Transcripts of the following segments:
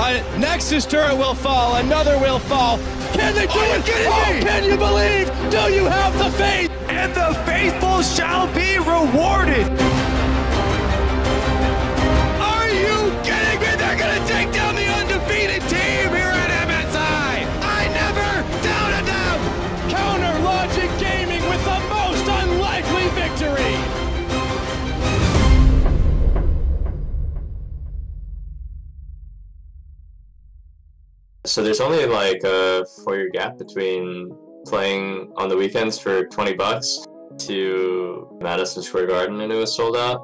A Nexus turret will fall, another will fall. Can they do it? Oh, can you believe? Do you have the faith? And the faithful shall be rewarded. Are you kidding me? They're gonna take down the undefeated team here at MSI. I never doubted them. Counter Logic Gaming with the most unlikely victory. So there's only like a 4-year gap between playing on the weekends for $20 to Madison Square Garden, and it was sold out.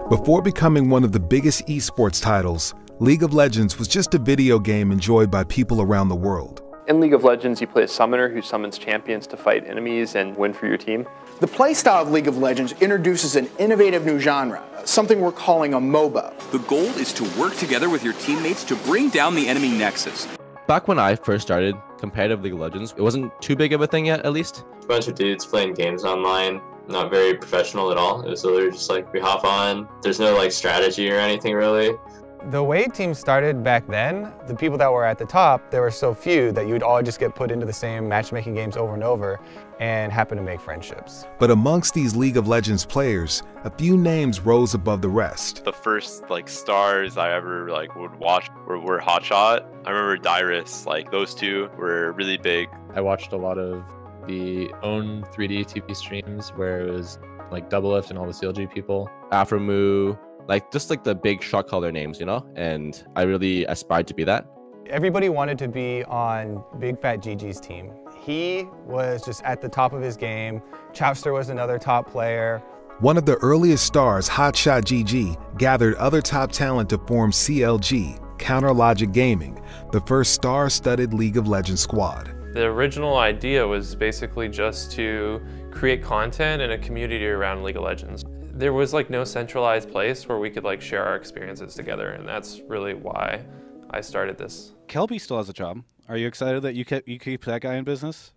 Before becoming one of the biggest esports titles, League of Legends was just a video game enjoyed by people around the world. In League of Legends, you play a summoner who summons champions to fight enemies and win for your team. The playstyle of League of Legends introduces an innovative new genre, something we're calling a MOBA. The goal is to work together with your teammates to bring down the enemy nexus. Back when I first started competitive League of Legends, it wasn't too big of a thing yet, at least. A bunch of dudes playing games online, not very professional at all. It was literally just like we hop on. There's no like strategy or anything really. The way teams started back then, the people that were at the top, there were so few that you would all just get put into the same matchmaking games over and over and happen to make friendships. But amongst these League of Legends players, a few names rose above the rest. The first stars I ever would watch were Hotshot. I remember Dyrus, those two were really big. I watched a lot of the own 3D TP streams where it was Double Lift and all the CLG people. Afromoo, just the big shot caller names, you know? And I really aspired to be that. Everybody wanted to be on Bigfatlp's team. He was just at the top of his game. Chapster was another top player. One of the earliest stars, Hotshot GG, gathered other top talent to form CLG, Counter Logic Gaming, the first star-studded League of Legends squad. The original idea was basically just to create content and a community around League of Legends. There was no centralized place where we could share our experiences together, and that's really why I started this. Kelby still has a job. Are you excited that you keep that guy in business?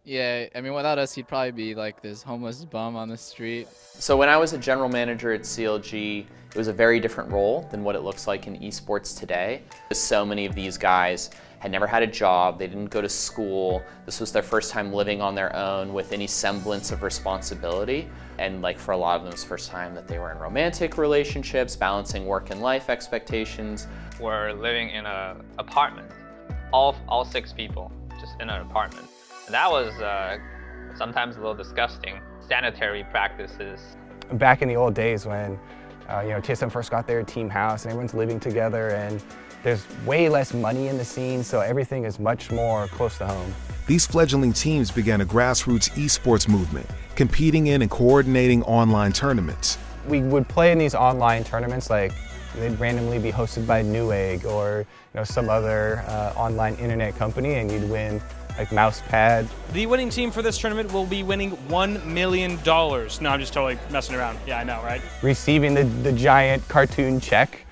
Yeah, I mean, without us, he'd probably be this homeless bum on the street. So when I was a general manager at CLG, it was a very different role than what it looks like in esports today. So many of these guys had never had a job, they didn't go to school. This was their first time living on their own with any semblance of responsibility. And for a lot of them, it was the first time that they were in romantic relationships, balancing work and life expectations. We're living in an apartment, all 6 people, just in an apartment. And that was sometimes a little disgusting. Sanitary practices. Back in the old days when TSM first got their team house and everyone's living together, and there's way less money in the scene, so everything is much more close to home. These fledgling teams began a grassroots esports movement, competing in and coordinating online tournaments. We would play in these online tournaments, they'd randomly be hosted by Newegg or some other online internet company, and you'd win mouse pad. The winning team for this tournament will be winning $1 million. No, I'm just totally messing around. Yeah, I know, right? Receiving the giant cartoon check,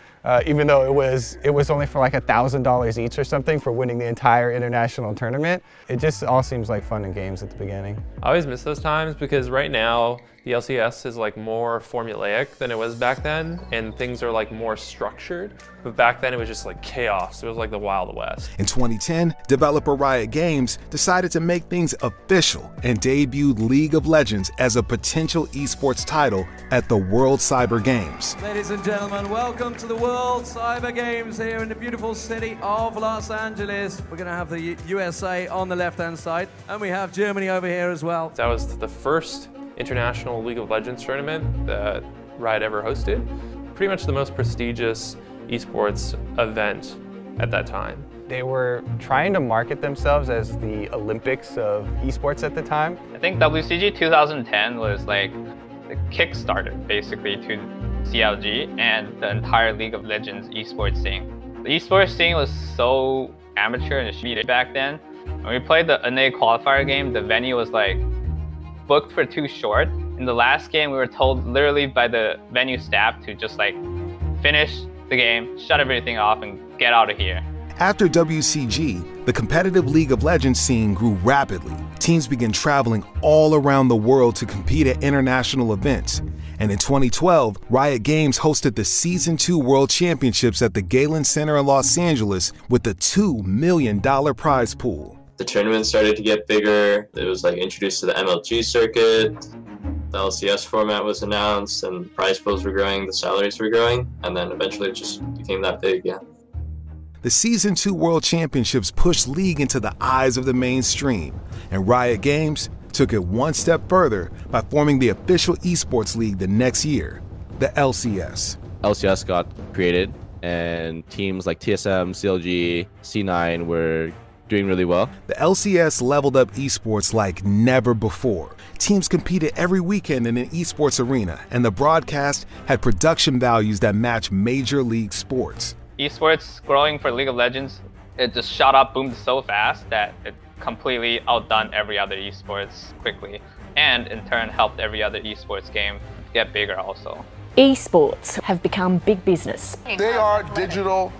even though it was only for $1,000 each or something for winning the entire international tournament. It just all seems like fun and games at the beginning. I always miss those times because right now the LCS is more formulaic than it was back then, and things are more structured. But back then it was just chaos. It was the Wild West. In 2010, developer Riot Games decided to make things official and debuted League of Legends as a potential esports title at the World Cyber Games. Ladies and gentlemen, welcome to the World Cyber Games here in the beautiful city of Los Angeles. We're gonna have the USA on the left-hand side, and we have Germany over here as well. That was the first international League of Legends tournament that Riot ever hosted. Pretty much the most prestigious esports event at that time. They were trying to market themselves as the Olympics of esports at the time. I think WCG 2010 was the kickstarter basically to CLG and the entire League of Legends esports scene. The esports scene was so amateur and shitty back then. When we played the NA qualifier game, the venue was booked for too short. In the last game, we were told literally by the venue staff to just finish the game, shut everything off, and get out of here. After WCG, the competitive League of Legends scene grew rapidly, teams began traveling all around the world to compete at international events. And in 2012, Riot Games hosted the Season 2 World Championships at the Galen Center in Los Angeles with a $2 million prize pool. The tournament started to get bigger. It was like introduced to the MLG circuit. The LCS format was announced, and prize pools were growing, the salaries were growing, and then eventually it just became that big, yeah. The Season 2 World Championships pushed League into the eyes of the mainstream, and Riot Games took it one step further by forming the official esports league the next year, the LCS. LCS got created, and teams like TSM, CLG, C9 were doing really well. The LCS leveled up esports like never before. Teams competed every weekend in an esports arena, and the broadcast had production values that match major league sports. Esports growing for League of Legends, it just shot up, boomed so fast that it completely outdone every other esports quickly, and in turn helped every other esports game get bigger also. Esports have become big business. They are digital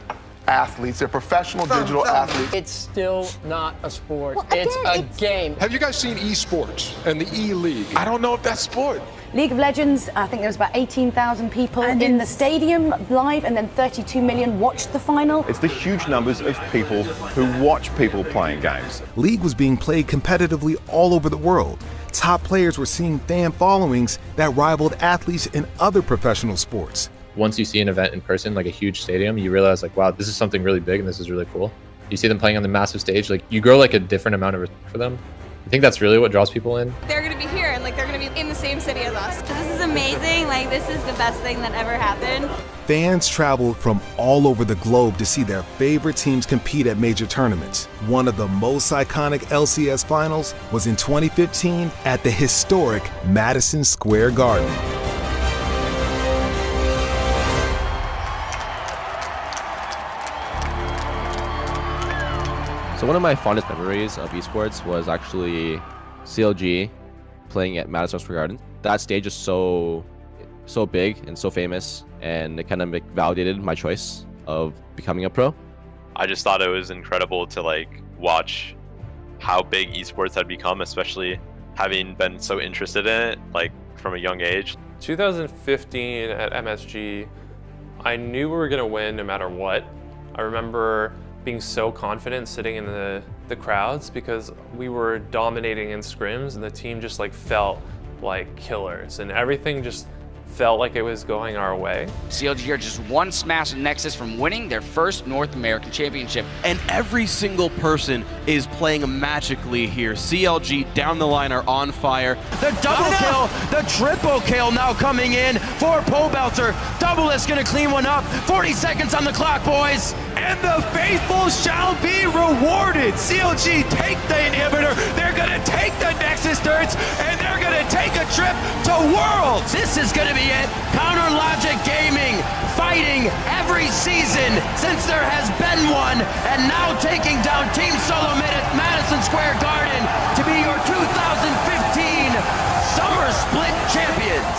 athletes. They're professional digital athletes. It's still not a sport. It's a game. Have you guys seen esports and the E-League? I don't know if that's sport. League of Legends, I think there was about 18,000 people in the stadium live, and then 32 million watched the final. It's the huge numbers of people who watch people playing games. League was being played competitively all over the world. Top players were seeing fan followings that rivaled athletes in other professional sports. Once you see an event in person, like a huge stadium, you realize like, wow, this is something really big and this is really cool. You see them playing on the massive stage, like you grow like a different amount of respect for them. I think that's really what draws people in. They're going to be here and like they're going to be in the same city as us. This is amazing. Like this is the best thing that ever happened. Fans traveled from all over the globe to see their favorite teams compete at major tournaments. One of the most iconic LCS finals was in 2015 at the historic Madison Square Garden. So one of my fondest memories of esports was actually CLG playing at Madison Square Garden. That stage is so big and so famous, and it kind of validated my choice of becoming a pro. I just thought it was incredible to like watch how big esports had become, especially having been so interested in it like from a young age. 2015 at MSG, I knew we were going to win no matter what. I remember being so confident sitting in the crowds because we were dominating in scrims, and the team just like felt like killers, and everything just felt like it was going our way. CLG are just one smash Nexus from winning their first North American championship. And every single person is playing magically here. CLG down the line are on fire. The double kill, the triple kill now coming in for Pobelter. Double is gonna clean one up. 40 seconds on the clock, boys. And the faithful shall be rewarded. CLG take the inhibitor, they're gonna take the Nexus turrets, and they're gonna take a trip to Worlds. This is gonna be it. Counter Logic Gaming fighting every season since there has been one, and now taking down Team Solo Mid at Madison Square Garden to be your 2015 Summer Split champions.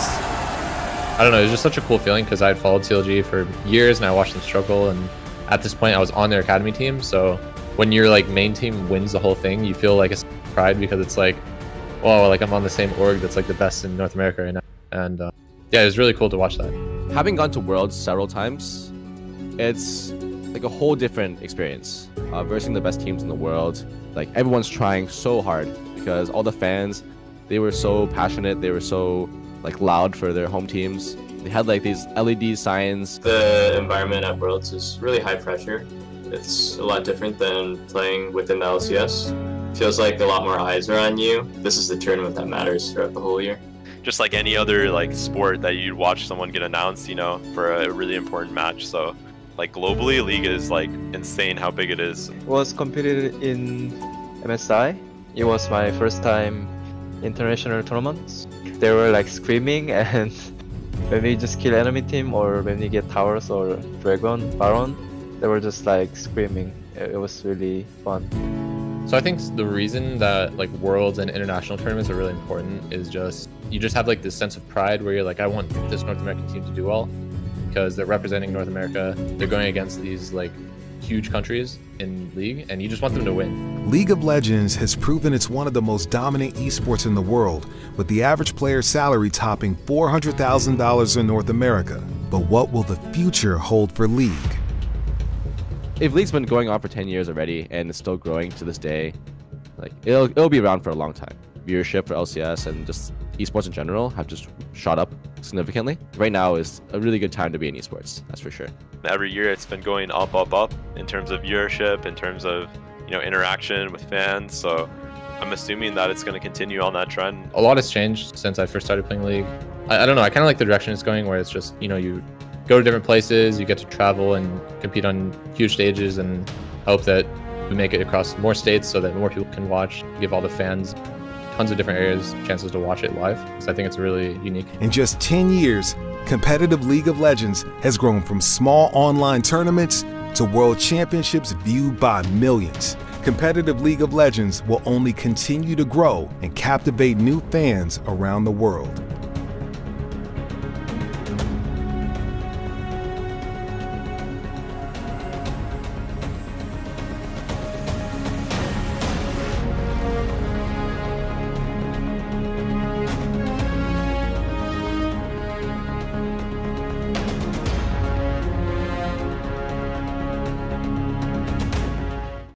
I don't know, it was just such a cool feeling because I had followed CLG for years and I watched them struggle, and at this point I was on their academy team, so when your like main team wins the whole thing, you feel like a pride because it's like, whoa, like I'm on the same org that's like the best in North America right now. And yeah, it was really cool to watch that. Having gone to Worlds several times, it's like a whole different experience. Versing the best teams in the world, like everyone's trying so hard because all the fans, they were so passionate, they were so like loud for their home teams. They had like these LED signs. The environment at Worlds is really high pressure. It's a lot different than playing within the LCS. Feels like a lot more eyes are on you. This is the tournament that matters throughout the whole year. Just like any other like sport that you'd watch someone get announced, you know, for a really important match. So like globally, League is like insane how big it is. Was competed in MSI. It was my first time international tournaments. They were like screaming, and when we just kill enemy team or when we get towers or dragon, baron, they were just like screaming. It was really fun. So I think the reason that like worlds and international tournaments are really important is just you just have like this sense of pride where you're like, I want this North American team to do well because they're representing North America. They're going against these like huge countries in League, and you just want them to win. League of Legends has proven it's one of the most dominant esports in the world, with the average player's salary topping $400,000 in North America. But what will the future hold for League? If League's been going on for 10 years already and it's still growing to this day, like it'll be around for a long time. Viewership for LCS and just esports in general have just shot up significantly. Right now is a really good time to be in esports, that's for sure. Every year it's been going up, up, up in terms of viewership, in terms of, you know, interaction with fans. So I'm assuming that it's going to continue on that trend. A lot has changed since I first started playing League. I don't know, I kind of like the direction it's going, where it's just, you know, you go to different places, you get to travel and compete on huge stages, and hope that we make it across more states so that more people can watch, give all the fans tons of different areas chances to watch it live. So I think it's really unique. In just 10 years, competitive League of Legends has grown from small online tournaments to world championships viewed by millions. Competitive League of Legends will only continue to grow and captivate new fans around the world.